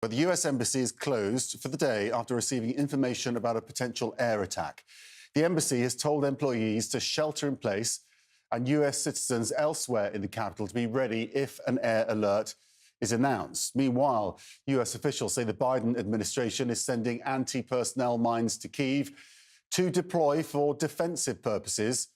but the US Embassy is closed for the day after receiving information about a potential air attack. The embassy has told employees to shelter in place and US citizens elsewhere in the capital to be ready if an air alert is announced. Meanwhile, US officials say the Biden administration is sending anti-personnel mines to Kyiv to deploy for defensive purposes,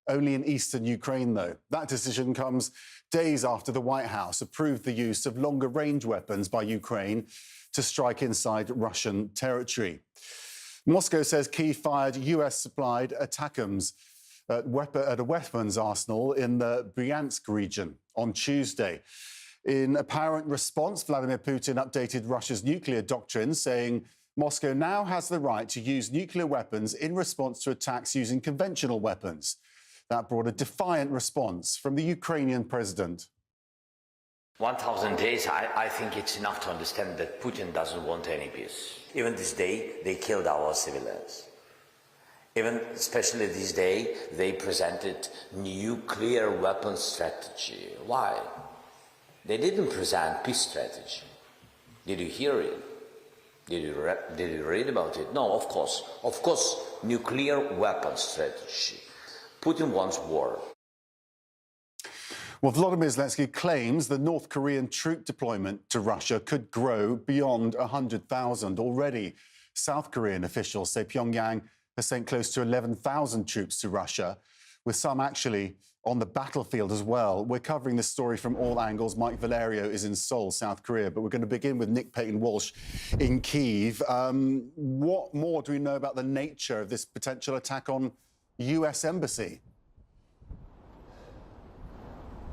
only in eastern Ukraine, though. That decision comes days after the White House approved the use of longer-range weapons by Ukraine to strike inside Russian territory. Moscow says Kyiv fired US-supplied ATACMS at a weapons arsenal in the Bryansk region on Tuesday. In apparent response, Vladimir Putin updated Russia's nuclear doctrine, saying Moscow now has the right to use nuclear weapons in response to attacks using conventional weapons. That brought a defiant response from the Ukrainian president. 1,000 days, I think it's enough to understand that Putin doesn't want any peace. Even this day, they killed our civilians. Even, especially this day, they presented nuclear weapons strategy. Why? They didn't present peace strategy. Did you hear it? Did you read about it? No, of course. Of course, nuclear weapons strategy. Putin wants war. Well, Volodymyr Zelensky claims the North Korean troop deployment to Russia could grow beyond 100,000. Already, South Korean officials say Pyongyang has sent close to 11,000 troops to Russia, with some actually on the battlefield as well. We're covering this story from all angles. Mike Valerio is in Seoul, South Korea, but we're going to begin with Nick Paton-Walsh in Kyiv. What more do we know about the nature of this potential attack on US embassy?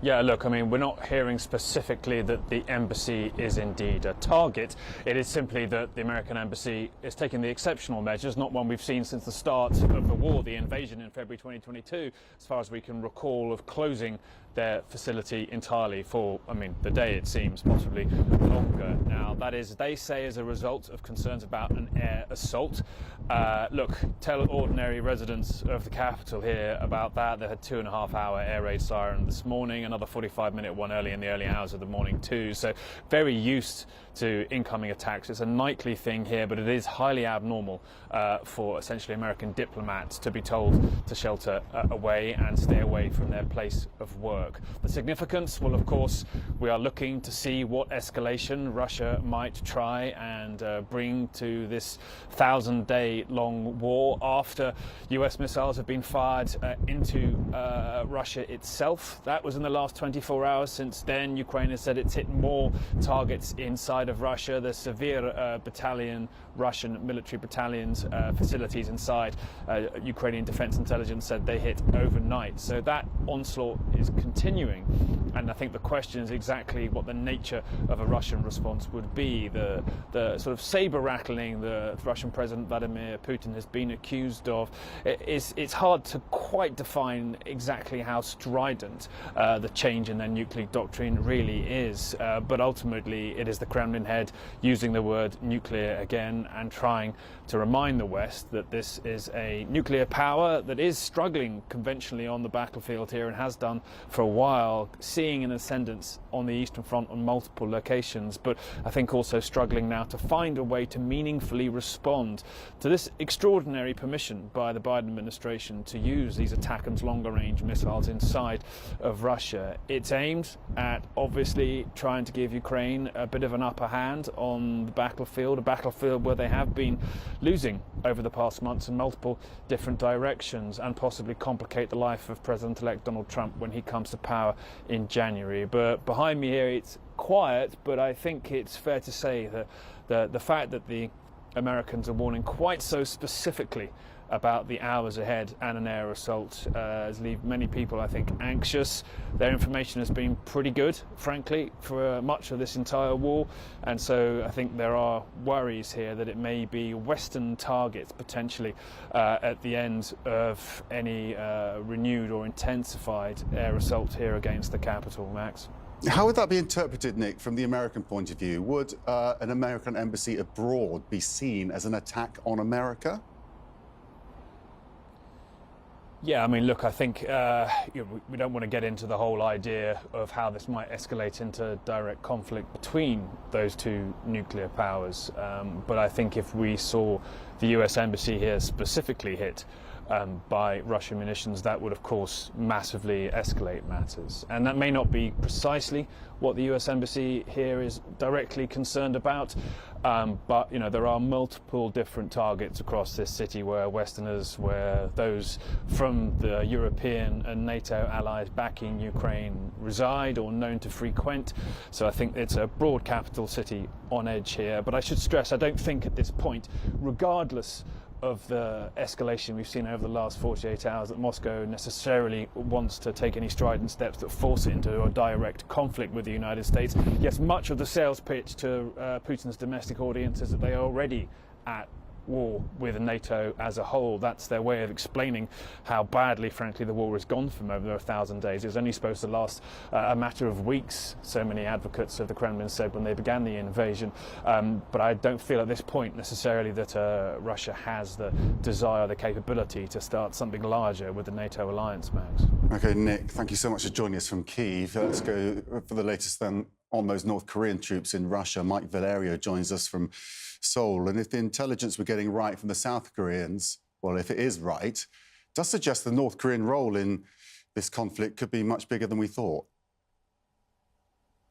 Yeah, look, I mean, we're not hearing specifically that the embassy is indeed a target. It is simply that the American embassy is taking the exceptional measures, not one we've seen since the start of the war, the invasion in February 2022, as far as we can recall, of closing their facility entirely for, I mean, the day it seems, possibly longer. Now, that is, they say, as a result of concerns about an air assault. Look, tell ordinary residents of the capital here about that. They had 2.5-hour air raid siren this morning, another 45-minute one early in the early hours of the morning too. So very used to incoming attacks. It's a nightly thing here, but it is highly abnormal for essentially American diplomats to be told to shelter away and stay away from their place of work. The significance, well, of course, we are looking to see what escalation Russia might try and bring to this 1,000-day-long war after US missiles have been fired into Russia itself. That was in the last 24 hours. Since then, Ukraine has said it's hit more targets inside of Russia. The Severe battalion, Russian military battalions, facilities inside Ukrainian Defense Intelligence said they hit overnight. So that onslaught is continuing. And I think the question is exactly what the nature of a Russian response would be. The sort of saber rattling the Russian President Vladimir Putin has been accused of. It's hard to quite define exactly how strident the change in their nuclear doctrine really is. But ultimately, it is the Kremlin head using the word nuclear again and trying to remind the West that this is a nuclear power that is struggling conventionally on the battlefield here and has done for a while, seeing an ascendance on the Eastern Front on multiple locations, but I think also struggling now to find a way to meaningfully respond to this extraordinary permission by the Biden administration to use these ATACMS longer-range missiles inside of Russia. It's aimed at obviously trying to give Ukraine a bit of an upper hand on the battlefield, a battlefield where they have been losing over the past months in multiple different directions, and possibly complicate the life of President-elect Donald Trump when he comes to power in January. But behind me here, it's quiet, but I think it's fair to say that the fact that the Americans are warning quite so specifically about the hours ahead and an air assault has left many people, I think, anxious. Their information has been pretty good, frankly, for much of this entire war, and so I think there are worries here that it may be Western targets potentially at the end of any renewed or intensified air assault here against the capital. Max? How would that be interpreted, Nick, from the American point of view? Would an American embassy abroad be seen as an attack on America? Yeah, I mean, look, I think we don't want to get into the whole idea of how this might escalate into direct conflict between those two nuclear powers. But I think if we saw the US Embassy here specifically hit by Russian munitions, that would, of course, massively escalate matters. And that may not be precisely what the US Embassy here is directly concerned about, but, you know, there are multiple different targets across this city where Westerners, where those from the European and NATO allies backing Ukraine reside or known to frequent. So I think it's a broad capital city on edge here. But I should stress, I don't think at this point, regardless of the escalation we've seen over the last 48 hours, that Moscow necessarily wants to take any strident steps that force it into a direct conflict with the United States. Yes, much of the sales pitch to Putin's domestic audience is that they are already at war with NATO as a whole. That's their way of explaining how badly, frankly, the war has gone for them over 1,000 days. It was only supposed to last a matter of weeks, so many advocates of the Kremlin said when they began the invasion. But I don't feel at this point necessarily that Russia has the desire, the capability to start something larger with the NATO alliance, Max. Okay, Nick, thank you so much for joining us from Kyiv. Let's go for the latest then on those North Korean troops in Russia. Mike Valerio joins us from Seoul. And if the intelligence we're getting right from the South Koreans, well, if it is right, does suggest the North Korean role in this conflict could be much bigger than we thought.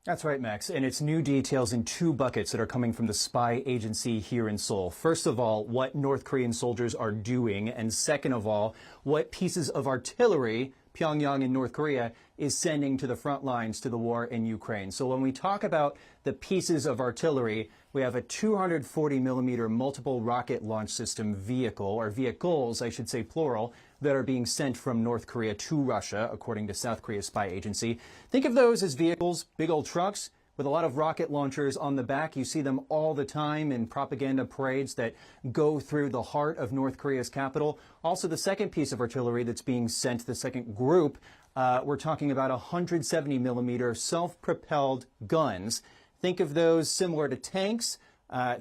That's right, Max. And it's new details in two buckets that are coming from the spy agency here in Seoul. First of all, what North Korean soldiers are doing. And second of all, what pieces of artillery Pyongyang in North Korea is sending to the front lines to the war in Ukraine. So when we talk about the pieces of artillery, we have a 240 millimeter multiple rocket launch system vehicle, or vehicles, I should say plural, that are being sent from North Korea to Russia, according to South Korea's spy agency. Think of those as vehicles, big old trucks with a lot of rocket launchers on the back. You see them all the time in propaganda parades that go through the heart of North Korea's capital. Also, the second piece of artillery that's being sent, the second group, we're talking about 170 millimeter self-propelled guns. Think of those similar to tanks.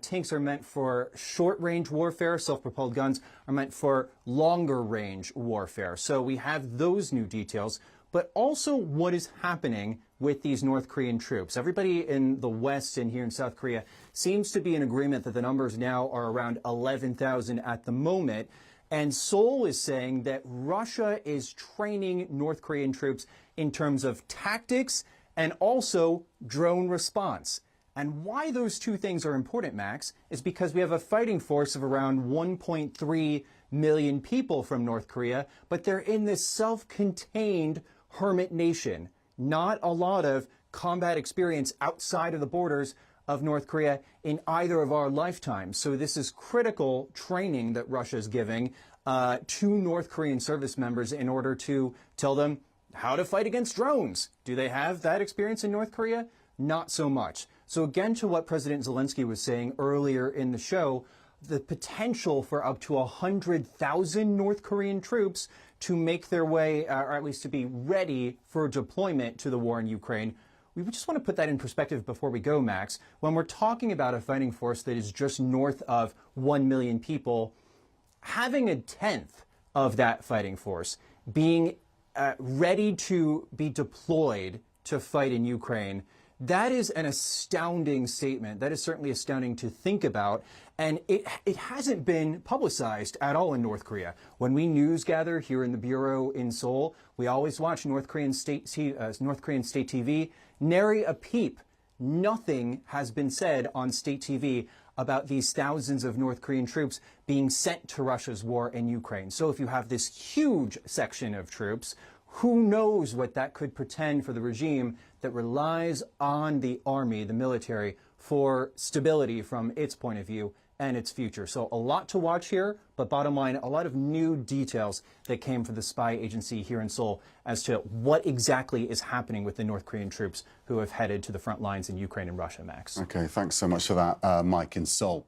Tanks are meant for short-range warfare. Self-propelled guns are meant for longer-range warfare. So we have those new details, but also what is happening with these North Korean troops. Everybody in the West and here in South Korea seems to be in agreement that the numbers now are around 11,000 at the moment. And Seoul is saying that Russia is training North Korean troops in terms of tactics and also drone response. And why those two things are important, Max, is because we have a fighting force of around 1.3 million people from North Korea, but they're in this self-contained hermit nation. Not a lot of combat experience outside of the borders of North Korea in either of our lifetimes. So this is critical training that Russia is giving to North Korean service members in order to tell them how to fight against drones. Do they have that experience in North Korea? Not so much. So again, to what President Zelensky was saying earlier in the show, the potential for up to 100,000 North Korean troops to make their way, or at least to be ready for deployment to the war in Ukraine. We just want to put that in perspective before we go, Max. When we're talking about a fighting force that is just north of 1 million people, having a tenth of that fighting force being ready to be deployed to fight in Ukraine, that is an astounding statement. That is certainly astounding to think about. And it hasn't been publicized at all in North Korea. When we news gather here in the Bureau in Seoul, we always watch North Korean state TV. Nary a peep. Nothing has been said on state TV about these thousands of North Korean troops being sent to Russia's war in Ukraine. So if you have this huge section of troops, who knows what that could portend for the regime that relies on the army, the military, for stability from its point of view and its future. So a lot to watch here, but bottom line, a lot of new details that came from the spy agency here in Seoul as to what exactly is happening with the North Korean troops who have headed to the front lines in Ukraine and Russia, Max. Okay, thanks so much for that, Mike in Seoul.